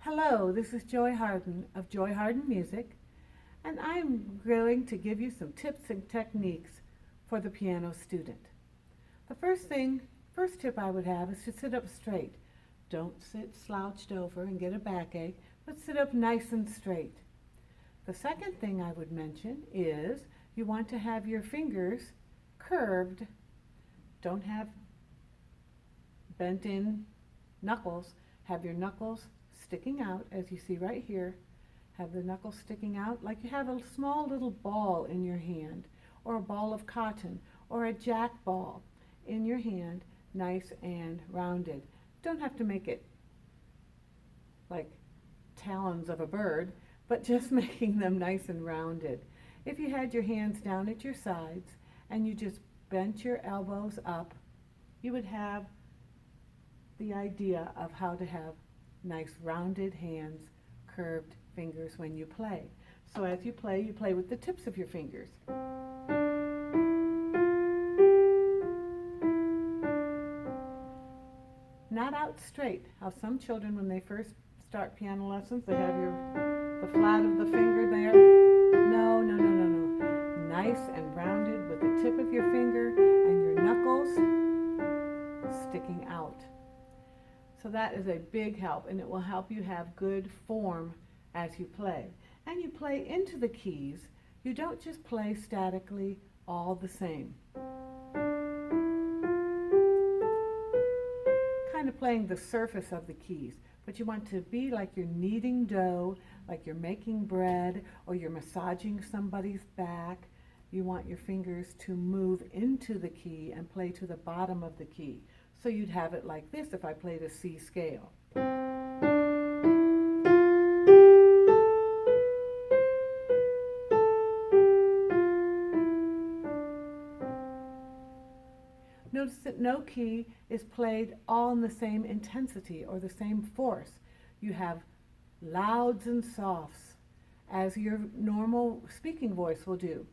Hello, this is Joy Hardin of Joy Hardin Music, and I'm going to give you some tips and techniques for the piano student. The first tip I would have is to sit up straight. Don't sit slouched over and get a backache, but sit up nice and straight. The second thing I would mention is you want to have your fingers curved. Don't have bent in knuckles. Have your knuckles sticking out, as you see right here. Have the knuckles sticking out like you have a small little ball in your hand, or a ball of cotton, or a jack ball in your hand, nice and rounded. Don't have to make it like talons of a bird, but just making them nice and rounded. If you had your hands down at your sides and you just bent your elbows up, you would have the idea of how to have nice rounded hands, curved fingers when you play. So as you play with the tips of your fingers. Not out straight. How some children, when they first start piano lessons, they have the flat of the finger there. No. Nice and rounded with the tip of your finger and your knuckles sticking out. So that is a big help, and it will help you have good form as you play. And you play into the keys. You don't just play statically all the same. Kind of playing the surface of the keys, but you want to be like you're kneading dough, like you're making bread, or you're massaging somebody's back. You want your fingers to move into the key and play to the bottom of the key. So you'd have it like this if I played a C scale. Notice that no key is played all in the same intensity or the same force. You have louds and softs, as your normal speaking voice will do.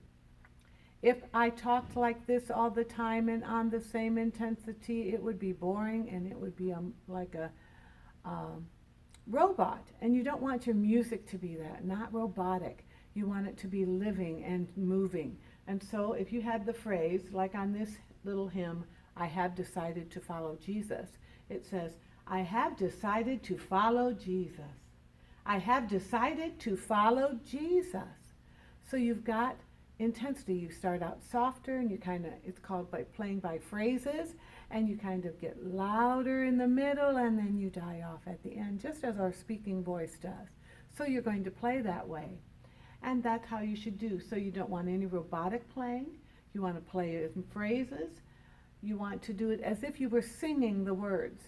If I talked like this all the time and on the same intensity, it would be boring and it would be like a robot. And you don't want your music to be that, not robotic. You want it to be living and moving. And so if you had the phrase, like on this little hymn, I have decided to follow Jesus, it says, I have decided to follow Jesus. I have decided to follow Jesus. So you've got intensity. You start out softer and you it's called by playing by phrases, and you kind of get louder in the middle and then you die off at the end, just as our speaking voice does. So you're going to play that way, and that's how you should do. So you don't want any robotic playing. You want to play it in phrases. You want to do it as if you were singing the words.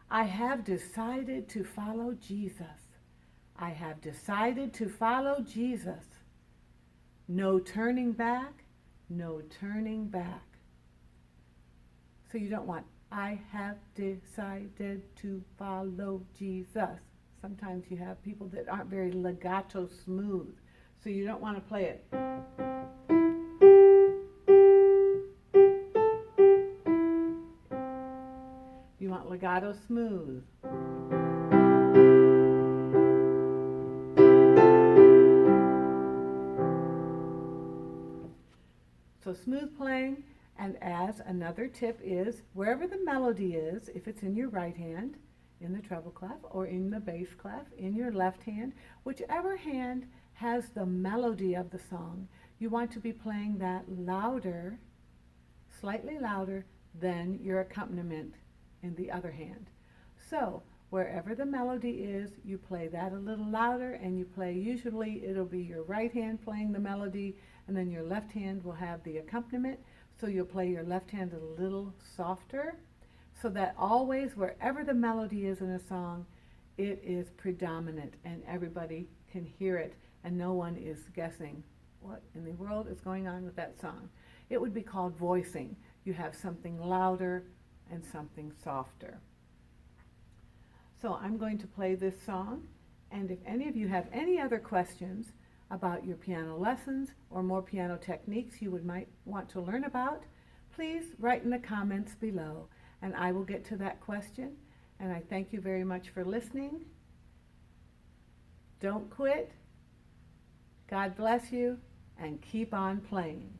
I have decided to follow Jesus. I have decided to follow Jesus. No turning back, no turning back. So you don't want, I have decided to follow Jesus. Sometimes you have people that aren't very legato smooth, so you don't want to play it. You want legato smooth. So smooth playing, and as another tip is, wherever the melody is, if it's in your right hand, in the treble clef, or in the bass clef, in your left hand, whichever hand has the melody of the song, you want to be playing that louder, slightly louder than your accompaniment in the other hand. So wherever the melody is, you play that a little louder, and you play, usually it'll be your right hand playing the melody, and then your left hand will have the accompaniment. So you'll play your left hand a little softer, so that always, wherever the melody is in a song, it is predominant and everybody can hear it, and no one is guessing what in the world is going on with that song. It would be called voicing. You have something louder and something softer. So I'm going to play this song, and if any of you have any other questions about your piano lessons or more piano techniques you might want to learn about, please write in the comments below, and I will get to that question. And I thank you very much for listening. Don't quit. God bless you, and keep on playing.